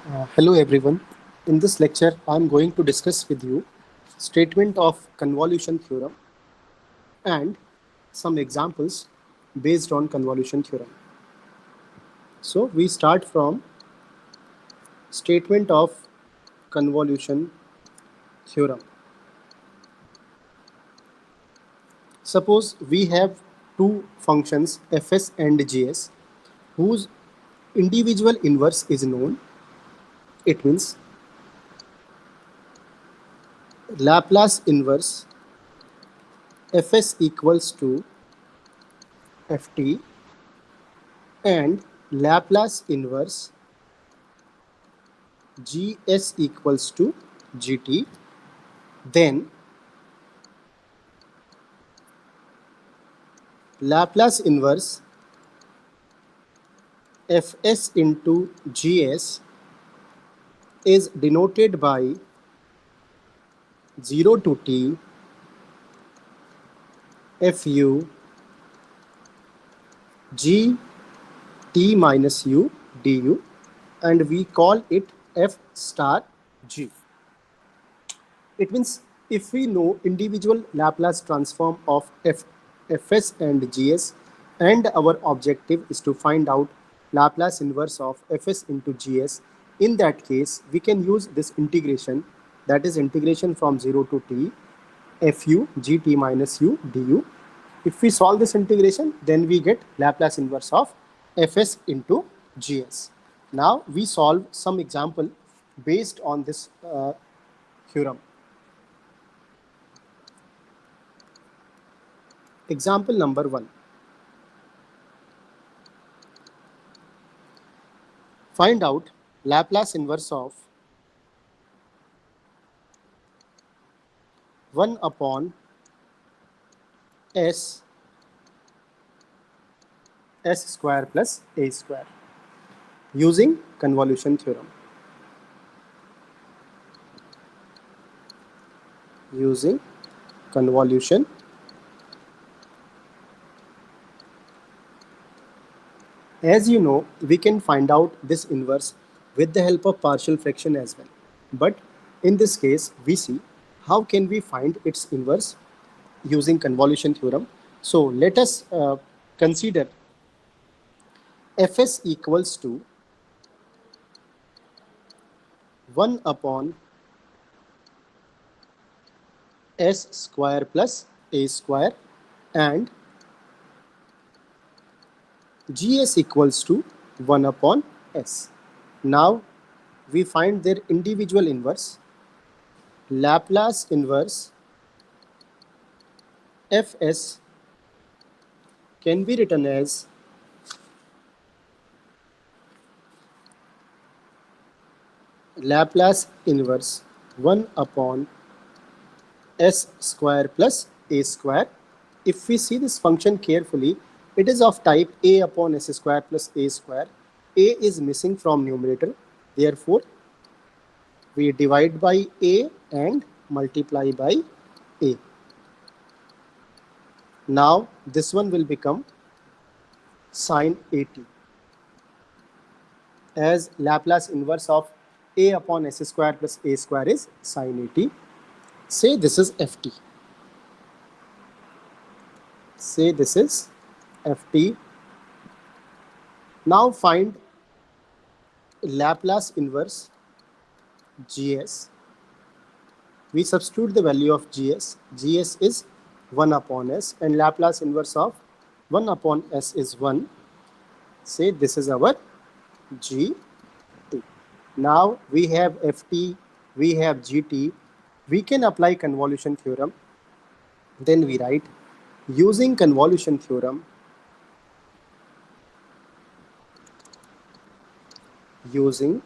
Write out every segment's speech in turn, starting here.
Hello everyone. In this lecture, I am going to discuss with you statement of convolution theorem and some examples based on convolution theorem. So we start from statement of convolution theorem. Suppose we have two functions fs and gs whose individual inverse is known. It means Laplace inverse fs equals to ft and Laplace inverse gs equals to gt, then Laplace inverse fs into gs is denoted by 0 to t fu g t minus u du, and we call it f star g. It means if we know individual Laplace transform of fs and gs, and our objective is to find out Laplace inverse of fs into gs, in that case we can use this integration, that is integration from 0 to t fu gt minus u du. If we solve this integration, then we get Laplace inverse of fs into gs. Now we solve some example based on this theorem. Example number 1. Find out Laplace inverse of 1 upon s square plus a square using convolution theorem. Using convolution As you know, we can find out this inverse with the help of partial fraction as well. But in this case, we see how can we find its inverse using convolution theorem. So let us consider fs equals to 1 upon s square plus a square and gs equals to 1 upon s. Now we find their individual inverse. Laplace inverse fs can be written as Laplace inverse 1 upon s square plus a square. If we see this function carefully, it is of type a upon s square plus a square. A is missing from numerator. Therefore, we divide by a and multiply by a. Now, this one will become sine 80, as Laplace inverse of a upon s square plus a square is sine 80. Say this is ft. Say this is ft. Now find Laplace inverse gs. We substitute the value of gs. Gs is 1 upon s and Laplace inverse of 1 upon s is 1. Say this is our gt. Now we have ft, we have gt. We can apply convolution theorem. Then we write using convolution theorem, using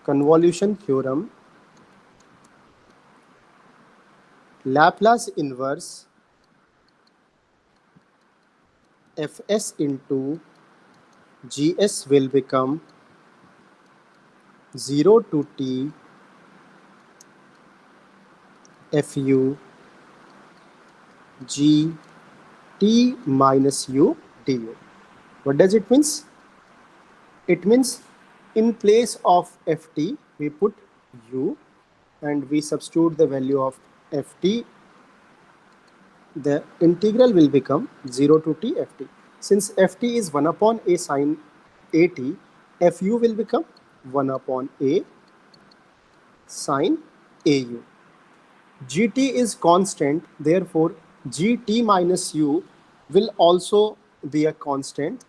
convolution theorem, Laplace inverse fs into gs will become 0 to t fu g t minus u du. What does it means? It means in place of ft, we put u and we substitute the value of ft. The integral will become 0 to t ft. Since ft is 1 upon a sine at, fu will become 1 upon a sine au. gt is constant, therefore gt minus u will also be a constant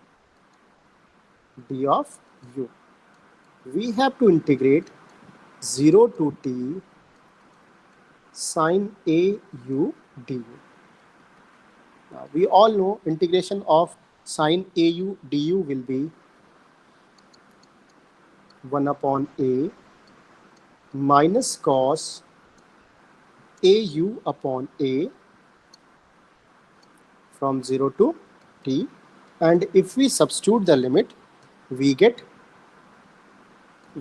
d of u. We have to integrate 0 to t sine au du. Now, we all know integration of sine au du will be 1 upon a minus cos au upon a from 0 to t, and if we substitute the limit, we get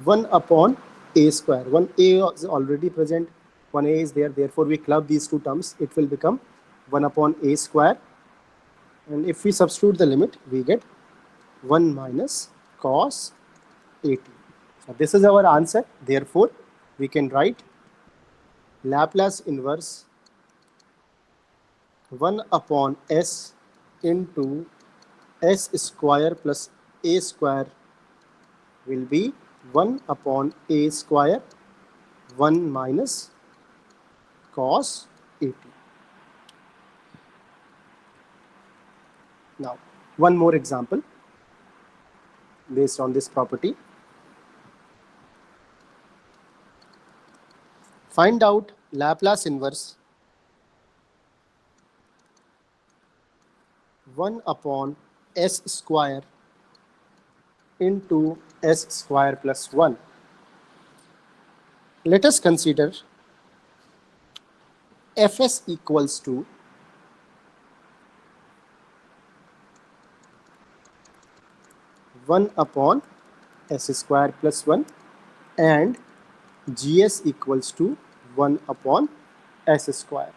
1 upon a square. 1a is already present, 1a is there, therefore we club these two terms, it will become 1 upon a square, and if we substitute the limit, we get 1 minus cos at. So this is our answer, therefore we can write Laplace inverse 1 upon s into s square plus a square will be 1 upon a square 1 minus cos at. Now, one more example based on this property. Find out Laplace inverse 1 upon s square into s square plus 1. Let us consider fs equals to one upon s square plus 1 and gs equals to 1 upon s square.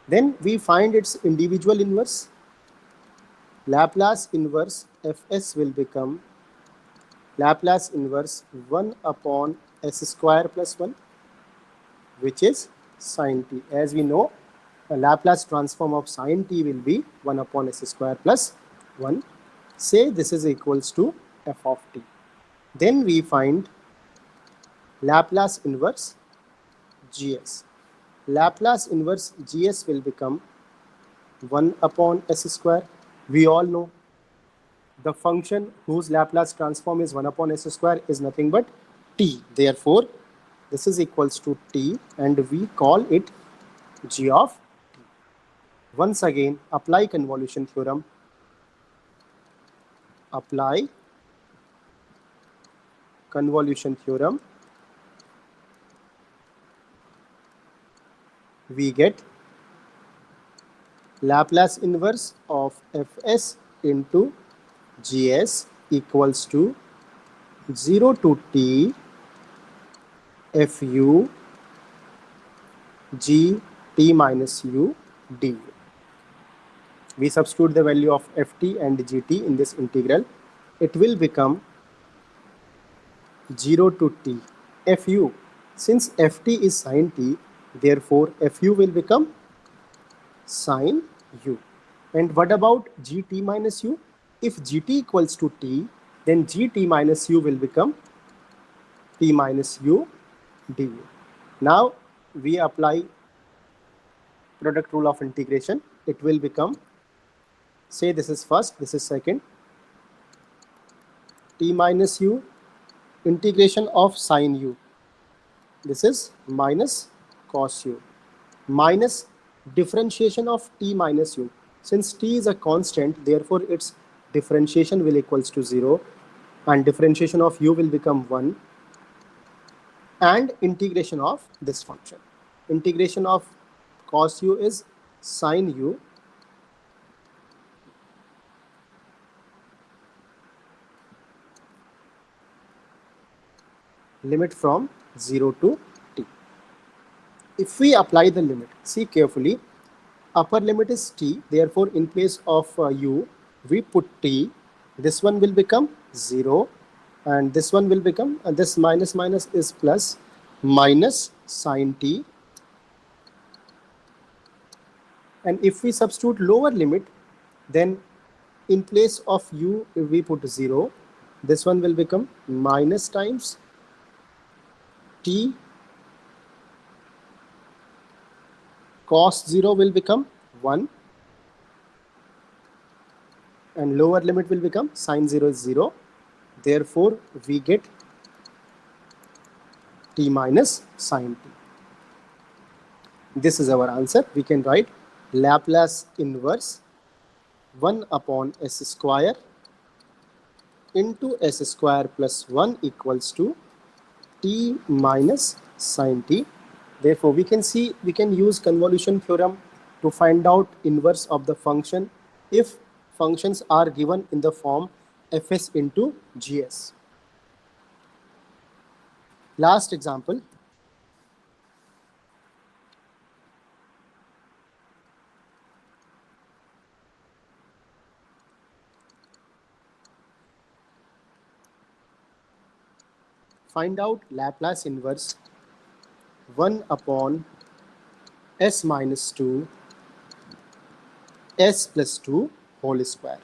Then we find its individual inverse. Laplace inverse fs will become Laplace inverse 1 upon s square plus 1, which is sine t. As we know, the Laplace transform of sine t will be 1 upon s square plus 1. Say this is equals to f of t. Then we find Laplace inverse gs. Laplace inverse gs will become 1 upon s square. We all know the function whose Laplace transform is 1 upon s square is nothing but t. Therefore, this is equals to t and we call it g of t. Once again, apply convolution theorem. Apply convolution theorem. We get Laplace inverse of fs into gs equals to 0 to t fu g t minus u du. We substitute the value of ft and gt in this integral. It will become 0 to t fu. Since ft is sine t, therefore fu will become sine u. And what about gt minus u? If gt equals to t, then gt minus u will become t minus u du. Now we apply product rule of integration. It will become, say this is first, this is second, t minus u integration of sine u. This is minus cos u minus differentiation of t minus u. Since t is a constant, therefore its differentiation will equals to 0 and differentiation of u will become 1 and integration of this function. Integration of cos u is sine u limit from 0 to t. If we apply the limit, see carefully, upper limit is t, therefore in place of u, we put t, this one will become 0 and this one will become, this minus minus is plus, minus sine t. And if we substitute lower limit, then in place of u if we put 0, this one will become minus times t cos 0 will become 1, and lower limit will become sine 0 is 0. Therefore, we get t minus sine t. This is our answer. We can write Laplace inverse 1 upon s square into s square plus 1 equals to t minus sine t. Therefore, we can use convolution theorem to find out inverse of the function if functions are given in the form fs into gs. Last example. Find out Laplace inverse 1 upon s minus 2 s plus 2 whole square.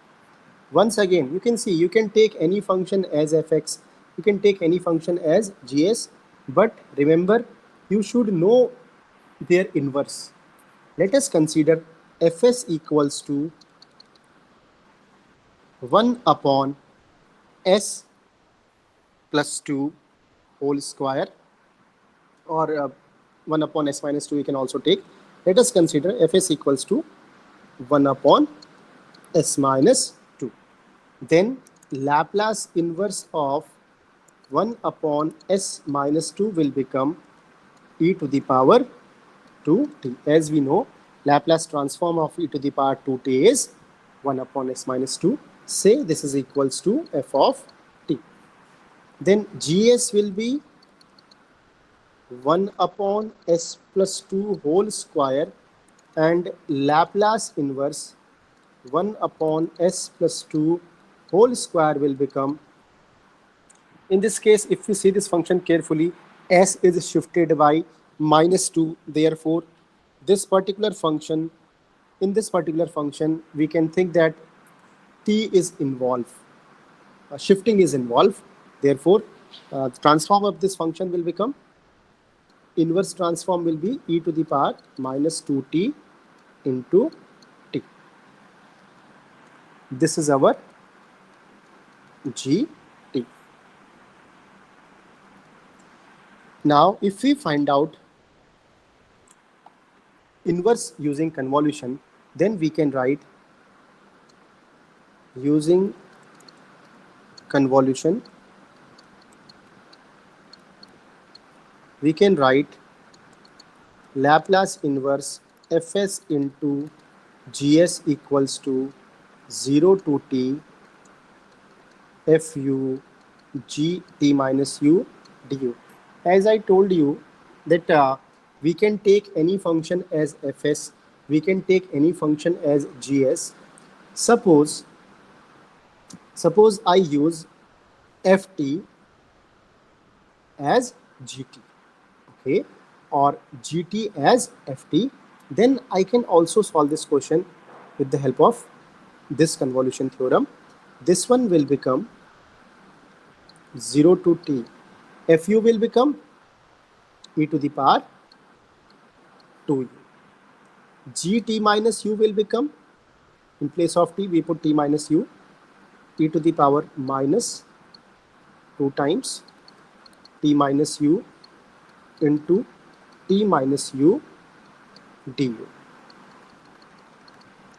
Once again, you can see you can take any function as fx, you can take any function as gs, but remember you should know their inverse. Let us consider fs equals to 1 upon s plus 2 whole square, or 1 upon s minus 2 we can also take. Let us consider fs equals to 1 upon s minus 2. Then Laplace inverse of 1 upon s minus 2 will become e to the power 2t. As we know, Laplace transform of e to the power 2t is 1 upon s minus 2. Say this is equals to f of t. Then gs will be 1 upon s plus 2 whole square, and Laplace inverse 1 upon s plus 2 whole square will become, in this case if you see this function carefully, s is shifted by minus 2. Therefore, this particular function, in this particular function we can think that t is involved, shifting is involved. Therefore, the transform of this function will become, inverse transform will be e to the power minus 2t into t. This is our gt. Now, if we find out inverse using convolution, then we can write using convolution, we can write Laplace inverse fs into gs equals to 0 to t fu g t minus u du. As I told you that we can take any function as fs, we can take any function as gs. Suppose I use ft as gt, okay, or gt as ft, then I can also solve this question with the help of this convolution theorem. This one will become 0 to t fu will become e to the power 2u. Gt minus u will become, in place of t we put t minus u, e to the power minus 2 times t minus u into t minus u du.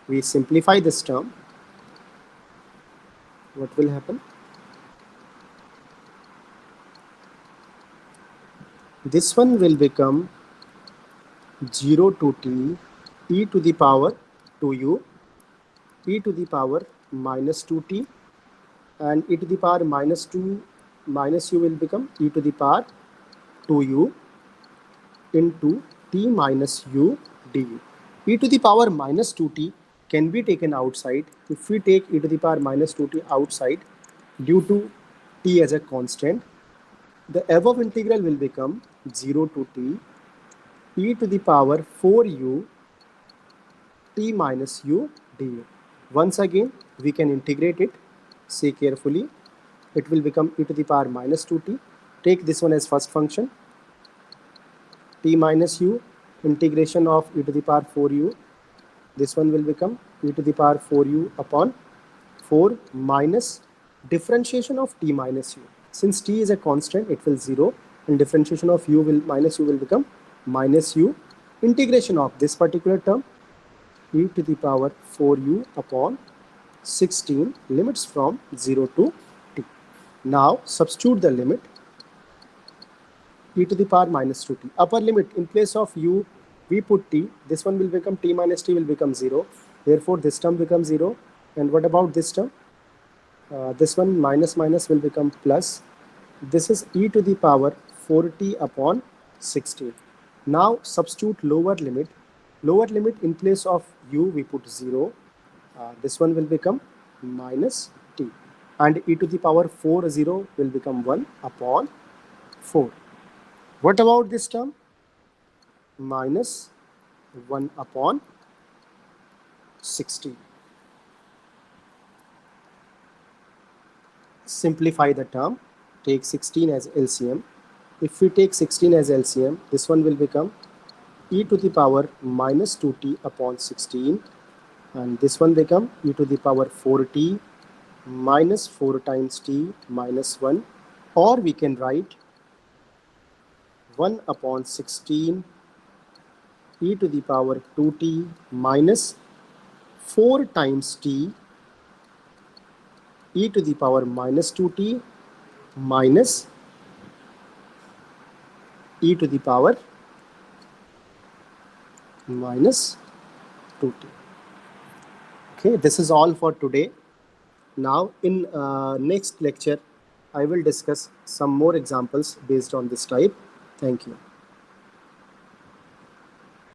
We simplify this term. What will happen? This one will become 0 to t e to the power 2u, e to the power minus 2t, and e to the power minus 2 minus u will become e to the power 2u into t minus u du. E to the power minus 2t can be taken outside. If we take e to the power minus 2t outside, due to t as a constant, the above integral will become 0 to t e to the power 4u t minus u du. Once again, we can integrate it. See carefully. It will become e to the power minus 2t. Take this one as first function. T minus u, integration of e to the power 4u. This one will become e to the power 4u upon 4 minus differentiation of t minus u. Since t is a constant, it will 0, and differentiation of u will minus u will become minus u. Integration of this particular term, e to the power 4u upon 16, limits from 0 to t. Now substitute the limit, e to the power minus 2t. Upper limit, in place of u, we put t. This one will become t minus t will become 0. Therefore, this term becomes 0. And what about this term? This one minus minus will become plus. This is e to the power 4t upon 16. Now substitute lower limit. Lower limit, in place of u, we put 0. This one will become minus t. And e to the power 40 will become 1 upon 4. What about this term? Minus 1 upon 16. Simplify the term. Take 16 as LCM. If we take 16 as LCM, this one will become e to the power minus 2t upon 16, and this one become e to the power 4t minus 4 times t minus 1, or we can write 1 upon 16 e to the power 2t minus 4 times t e to the power minus 2t minus e to the power minus 2t. Okay, this is all for today. Now in next lecture, I will discuss some more examples based on this type. Thank you.